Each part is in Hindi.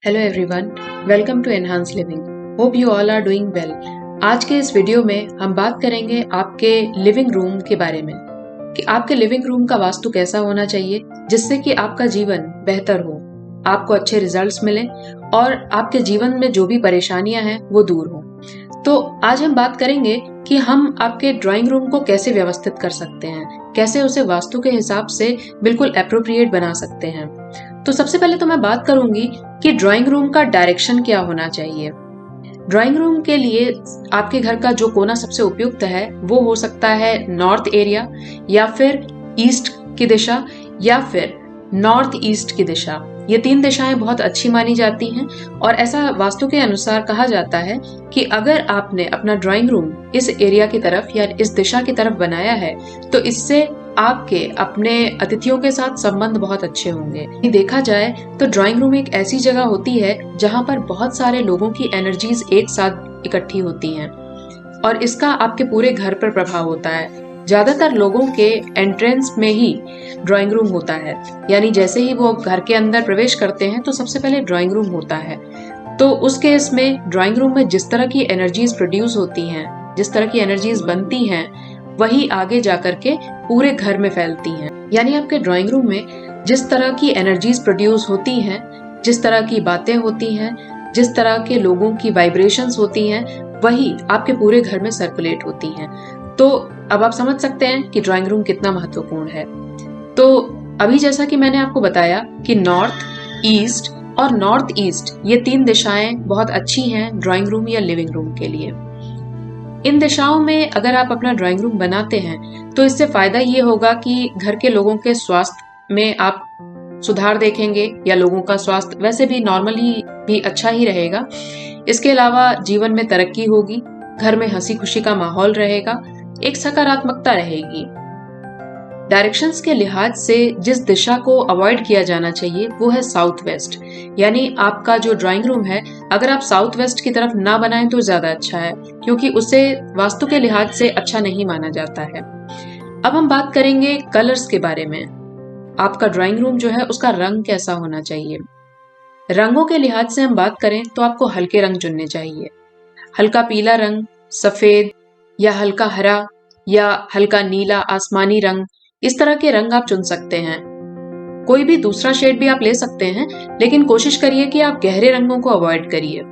Hello everyone, welcome to enhance living. Hope you all are doing well. आज के इस वीडियो में हम बात करेंगे आपके लिविंग रूम के बारे में कि आपके लिविंग रूम का वास्तु कैसा होना चाहिए जिससे कि आपका जीवन बेहतर हो, आपको अच्छे रिजल्ट्स मिले और आपके जीवन में जो भी परेशानियां हैं वो दूर हो। तो आज हम बात करेंगे कि हम आपके ड्राइंग रूम को कैसे व्यवस्थित कर सकते हैं, कैसे उसे वास्तु के हिसाब से बिल्कुल एप्रोप्रिएट बना सकते हैं। तो सबसे पहले तो मैं बात करूंगी कि ड्राइंग रूम का डायरेक्शन क्या होना चाहिए। ड्राइंग रूम के लिए आपके घर का जो कोना सबसे उपयुक्त है वो हो सकता है नॉर्थ एरिया, या फिर ईस्ट की दिशा, या फिर नॉर्थ ईस्ट की दिशा। ये तीन दिशाएं बहुत अच्छी मानी जाती हैं और ऐसा वास्तु के अनुसार कहा जाता है कि अगर आपने अपना ड्राइंग रूम इस एरिया की तरफ या इस दिशा की तरफ बनाया है तो इससे आपके अपने अतिथियों के साथ संबंध बहुत अच्छे होंगे। देखा जाए तो ड्राइंग रूम एक ऐसी जगह होती है जहां पर बहुत सारे लोगों की एनर्जीज एक साथ इकट्ठी होती हैं और इसका आपके पूरे घर पर प्रभाव होता है। ज्यादातर लोगों के एंट्रेंस में ही ड्राइंग रूम होता है, यानी जैसे ही वो घर के अंदर प्रवेश करते हैं तो सबसे पहले ड्राइंग रूम होता है। तो उस केस में ड्राइंग रूम में जिस तरह की एनर्जीज प्रोड्यूस होती हैं, जिस तरह की एनर्जीज बनती हैं, वही आगे जाकर के पूरे घर में फैलती हैं। यानी आपके ड्राइंग रूम में जिस तरह की एनर्जीज प्रोड्यूस होती हैं, जिस तरह की बातें होती हैं, जिस तरह के लोगों की वाइब्रेशंस होती हैं, वही आपके पूरे घर में सर्कुलेट होती हैं। तो अब आप समझ सकते हैं कि ड्राइंग रूम कितना महत्वपूर्ण है। तो अभी जैसा कि मैंने आपको बताया कि नॉर्थ, ईस्ट और नॉर्थ ईस्ट ये तीन दिशाएं बहुत अच्छी हैं ड्राइंग रूम या लिविंग रूम के लिए। इन दिशाओं में अगर आप अपना ड्राइंग रूम बनाते हैं तो इससे फायदा ये होगा कि घर के लोगों के स्वास्थ्य में आप सुधार देखेंगे, या लोगों का स्वास्थ्य वैसे भी नॉर्मली भी अच्छा ही रहेगा। इसके अलावा जीवन में तरक्की होगी, घर में हंसी खुशी का माहौल रहेगा, एक सकारात्मकता रहेगी। डायरेक्शंस के लिहाज से जिस दिशा को अवॉइड किया जाना चाहिए वो है साउथ वेस्ट। यानी आपका जो ड्राइंग रूम है अगर आप साउथ वेस्ट की तरफ ना बनाएं तो ज्यादा अच्छा है, क्योंकि उसे वास्तु के लिहाज से अच्छा नहीं माना जाता है। अब हम बात करेंगे कलर्स के बारे में। आपका ड्राइंग रूम जो है उसका रंग कैसा होना चाहिए। रंगों के लिहाज से हम बात करें तो आपको हल्के रंग चुनने चाहिए। हल्का पीला रंग, सफेद या हल्का हरा या हल्का नीला आसमानी रंग, इस तरह के रंग आप चुन सकते हैं। कोई भी दूसरा शेड भी आप ले सकते हैं, लेकिन कोशिश करिए कि आप गहरे रंगों को अवॉइड करिए।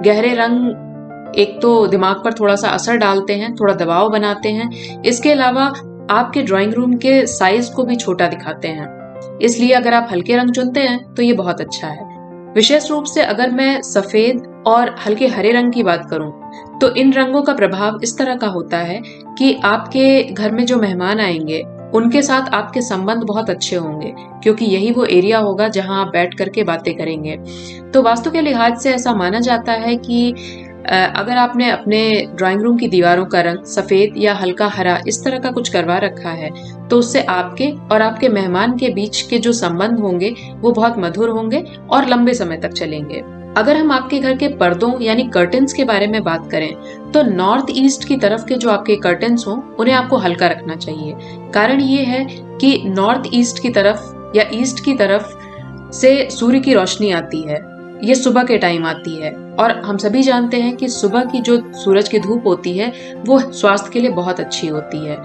गहरे रंग एक तो दिमाग पर थोड़ा सा असर डालते हैं, थोड़ा दबाव बनाते हैं, इसके अलावा आपके ड्राइंग रूम के साइज को भी छोटा दिखाते हैं। इसलिए अगर आप हल्के रंग चुनते हैं तो ये बहुत अच्छा है। विशेष रूप से अगर मैं सफेद और हल्के हरे रंग की बात करूं तो इन रंगों का प्रभाव इस तरह का होता है कि आपके घर में जो मेहमान आएंगे उनके साथ आपके संबंध बहुत अच्छे होंगे, क्योंकि यही वो एरिया होगा जहां आप बैठ करके बातें करेंगे। तो वास्तु के लिहाज से ऐसा माना जाता है कि अगर आपने अपने ड्राइंग रूम की दीवारों का रंग सफेद या हल्का हरा इस तरह का कुछ करवा रखा है तो उससे आपके और आपके मेहमान के बीच के जो संबंध होंगे वो बहुत मधुर होंगे और लंबे समय तक चलेंगे। अगर हम आपके घर के पर्दों यानी कर्टन्स के बारे में बात करें तो नॉर्थ ईस्ट की तरफ के जो आपके कर्टन्स हों उन्हें आपको हल्का रखना चाहिए। कारण ये है कि नॉर्थ ईस्ट की तरफ या ईस्ट की तरफ से सूर्य की रोशनी आती है, ये सुबह के टाइम आती है और हम सभी जानते हैं कि सुबह की जो सूरज की धूप होती है वो स्वास्थ्य के लिए बहुत अच्छी होती है।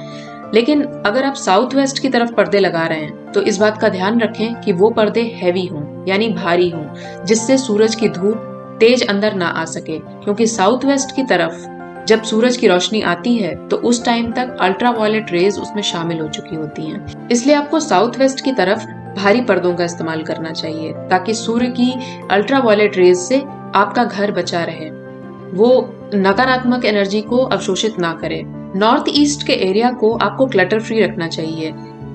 लेकिन अगर आप साउथ वेस्ट की तरफ पर्दे लगा रहे हैं तो इस बात का ध्यान रखें कि वो पर्दे हैवी हों यानी भारी हों, जिससे सूरज की धूप तेज अंदर ना आ सके, क्योंकि साउथ वेस्ट की तरफ जब सूरज की रोशनी आती है तो उस टाइम तक अल्ट्रावायलेट रेज उसमें शामिल हो चुकी होती हैं। इसलिए आपको साउथ वेस्ट की तरफ भारी पर्दों का इस्तेमाल करना चाहिए ताकि सूर्य की अल्ट्रावायलेट रेज से आपका घर बचा रहे, वो नकारात्मक एनर्जी को अवशोषित ना करे। नॉर्थ ईस्ट के एरिया को आपको क्लटर फ्री रखना चाहिए,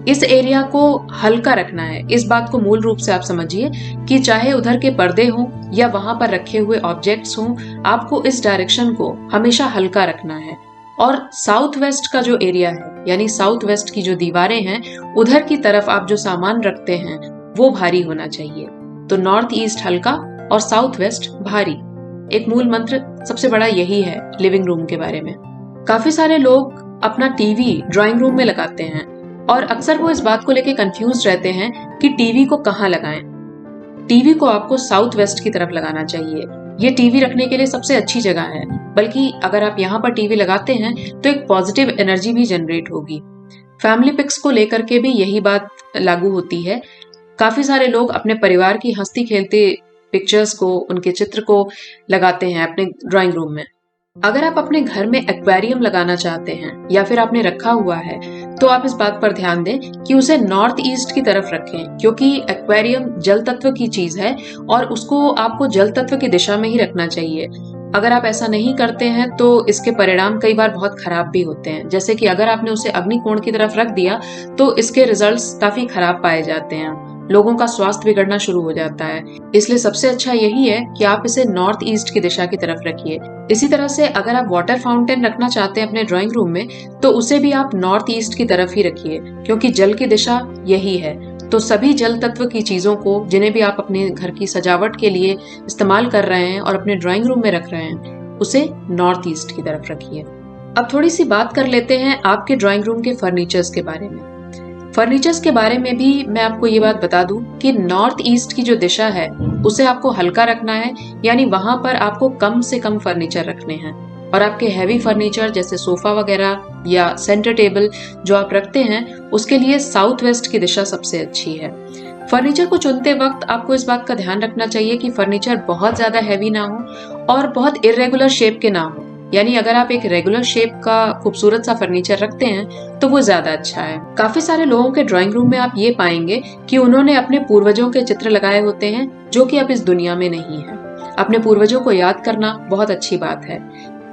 इस एरिया को हल्का रखना है। इस बात को मूल रूप से आप समझिए कि चाहे उधर के पर्दे हों या वहां पर रखे हुए ऑब्जेक्ट्स हों, आपको इस डायरेक्शन को हमेशा हल्का रखना है। और साउथ वेस्ट का जो एरिया है यानी साउथ वेस्ट की जो दीवारें हैं उधर की तरफ आप जो सामान रखते हैं वो भारी होना चाहिए। तो नॉर्थ ईस्ट हल्का और साउथ वेस्ट भारी, एक मूल मंत्र सबसे बड़ा यही है लिविंग रूम के बारे में। काफी सारे लोग अपना टीवी ड्राइंग रूम में लगाते हैं और अक्सर वो इस बात को लेके कंफ्यूज रहते हैं कि टीवी को कहाँ लगाएं। टीवी को आपको साउथ वेस्ट की तरफ लगाना चाहिए। ये टीवी रखने के लिए सबसे अच्छी जगह है, बल्कि अगर आप यहाँ पर टीवी लगाते हैं तो एक पॉजिटिव एनर्जी भी जनरेट होगी। फैमिली पिक्स को लेकर के भी यही बात लागू होती है। काफी सारे लोग अपने परिवार की हंसती खेलती पिक्चर्स को, उनके चित्र को लगाते हैं अपने ड्राइंग रूम में। अगर आप अपने घर में एक्वेरियम लगाना चाहते हैं या फिर आपने रखा हुआ है, तो आप इस बात पर ध्यान दें कि उसे नॉर्थ ईस्ट की तरफ रखें, क्योंकि एक्वेरियम जल तत्व की चीज है और उसको आपको जल तत्व की दिशा में ही रखना चाहिए। अगर आप ऐसा नहीं करते हैं तो इसके परिणाम कई बार बहुत खराब भी होते हैं। जैसे कि अगर आपने उसे अग्निकोण की तरफ रख दिया तो इसके रिजल्ट्स काफी खराब पाए जाते हैं, लोगों का स्वास्थ्य बिगड़ना शुरू हो जाता है। इसलिए सबसे अच्छा यही है कि आप इसे नॉर्थ ईस्ट की दिशा की तरफ रखिए। इसी तरह से अगर आप वाटर फाउंटेन रखना चाहते हैं अपने ड्राइंग रूम में, तो उसे भी आप नॉर्थ ईस्ट की तरफ ही रखिए, क्योंकि जल की दिशा यही है। तो सभी जल तत्व की चीजों को, जिन्हें भी आप अपने घर की सजावट के लिए इस्तेमाल कर रहे हैं और अपने ड्राइंग रूम में रख रहे हैं, उसे नॉर्थ ईस्ट की तरफ रखिए। अब थोड़ी सी बात कर लेते हैं आपके ड्राइंग रूम के फर्नीचर्स के बारे में। फर्नीचर्स के बारे में भी मैं आपको ये बात बता दूं कि नॉर्थ ईस्ट की जो दिशा है उसे आपको हल्का रखना है, यानी वहां पर आपको कम से कम फर्नीचर रखने हैं। और आपके हैवी फर्नीचर जैसे सोफा वगैरह या सेंटर टेबल जो आप रखते हैं, उसके लिए साउथ वेस्ट की दिशा सबसे अच्छी है। फर्नीचर को चुनते वक्त आपको इस बात का ध्यान रखना चाहिए कि फर्नीचर बहुत ज्यादा हैवी ना हो और बहुत इरेगुलर शेप के ना हो। यानी अगर आप एक रेगुलर शेप का खूबसूरत सा फर्नीचर रखते हैं तो वो ज्यादा अच्छा है। काफी सारे लोगों के ड्राइंग रूम में आप ये पाएंगे कि उन्होंने अपने पूर्वजों के चित्र लगाए होते हैं, जो कि अब इस दुनिया में नहीं है। अपने पूर्वजों को याद करना बहुत अच्छी बात है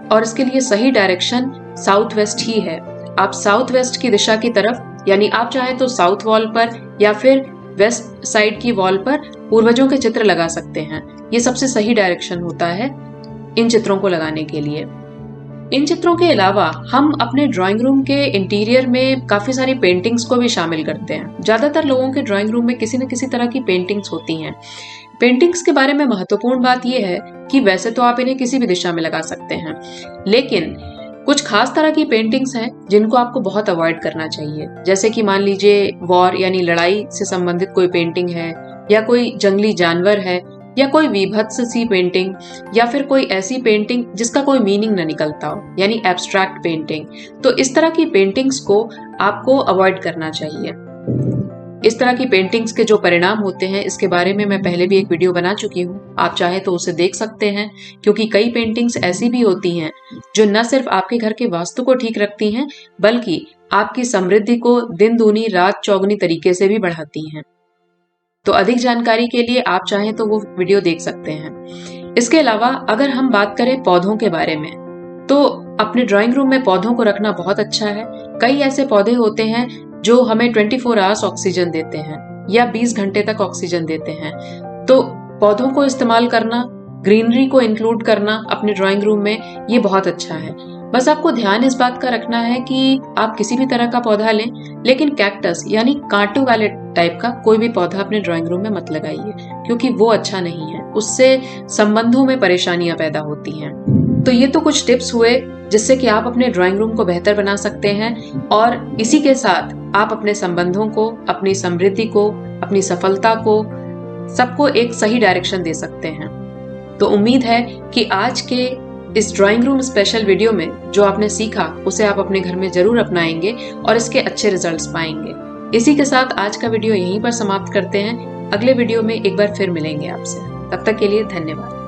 और इसके लिए सही डायरेक्शन साउथ वेस्ट ही है। आप साउथ वेस्ट की दिशा की तरफ, यानी आप चाहे तो साउथ वॉल पर या फिर वेस्ट साइड की वॉल पर पूर्वजों के चित्र लगा सकते हैं। ये सबसे सही डायरेक्शन होता है इन चित्रों को लगाने के लिए। इन चित्रों के अलावा हम अपने ड्राइंग रूम के इंटीरियर में काफी सारी पेंटिंग्स को भी शामिल करते हैं। ज्यादातर लोगों के ड्राइंग रूम में किसी न किसी तरह की पेंटिंग्स होती हैं। पेंटिंग्स के बारे में महत्वपूर्ण बात यह है कि वैसे तो आप इन्हें किसी भी दिशा में लगा सकते हैं, लेकिन कुछ खास तरह की पेंटिंग्स हैं जिनको आपको बहुत अवॉइड करना चाहिए। जैसे कि मान लीजिए वॉर यानी लड़ाई से संबंधित कोई पेंटिंग है, या कोई जंगली जानवर है, या कोई विभत्स सी पेंटिंग, या फिर कोई ऐसी पेंटिंग जिसका कोई मीनिंग न निकलता हो, यानी एब्स्ट्रैक्ट पेंटिंग। तो इस तरह की पेंटिंग्स को आपको अवॉइड करना चाहिए। इस तरह की पेंटिंग्स के जो परिणाम होते हैं इसके बारे में मैं पहले भी एक वीडियो बना चुकी हूँ, आप चाहे तो उसे देख सकते हैं। क्योंकि कई पेंटिंग्स ऐसी भी होती हैं जो न सिर्फ आपके घर के वास्तु को ठीक रखती हैं, बल्कि आपकी समृद्धि को दिन दूनी रात चौगुनी तरीके से भी बढ़ाती हैं। तो अधिक जानकारी के लिए आप चाहें तो वो वीडियो देख सकते हैं। इसके अलावा अगर हम बात करें पौधों के बारे में, तो अपने ड्राइंग रूम में पौधों को रखना बहुत अच्छा है। कई ऐसे पौधे होते हैं जो हमें 24 आवर्स ऑक्सीजन देते हैं या 20 घंटे तक ऑक्सीजन देते हैं। तो पौधों को इस्तेमाल करना, ग्रीनरी को इंक्लूड करना अपने ड्राइंग रूम में, ये बहुत अच्छा है। बस आपको ध्यान इस बात का रखना है कि आप किसी भी तरह का पौधा लें, लेकिन कैक्टस यानी कांटों वाले टाइप का कोई भी पौधा अपने ड्राइंग रूम में मत लगाइए, क्योंकि वो अच्छा नहीं है। उससे संबंधों में परेशानियां पैदा होती हैं। तो ये तो कुछ टिप्स हुए जिससे कि आप अपने ड्राइंग रूम को बेहतर बना सकते हैं, और इसी के साथ आप अपने संबंधों को, अपनी समृद्धि को, अपनी सफलता को, सबको एक सही डायरेक्शन दे सकते हैं। तो उम्मीद है कि आज के इस ड्राइंग रूम स्पेशल वीडियो में जो आपने सीखा उसे आप अपने घर में जरूर अपनाएंगे और इसके अच्छे रिजल्ट्स पाएंगे। इसी के साथ आज का वीडियो यहीं पर समाप्त करते हैं। अगले वीडियो में एक बार फिर मिलेंगे आपसे। तब तक के लिए धन्यवाद।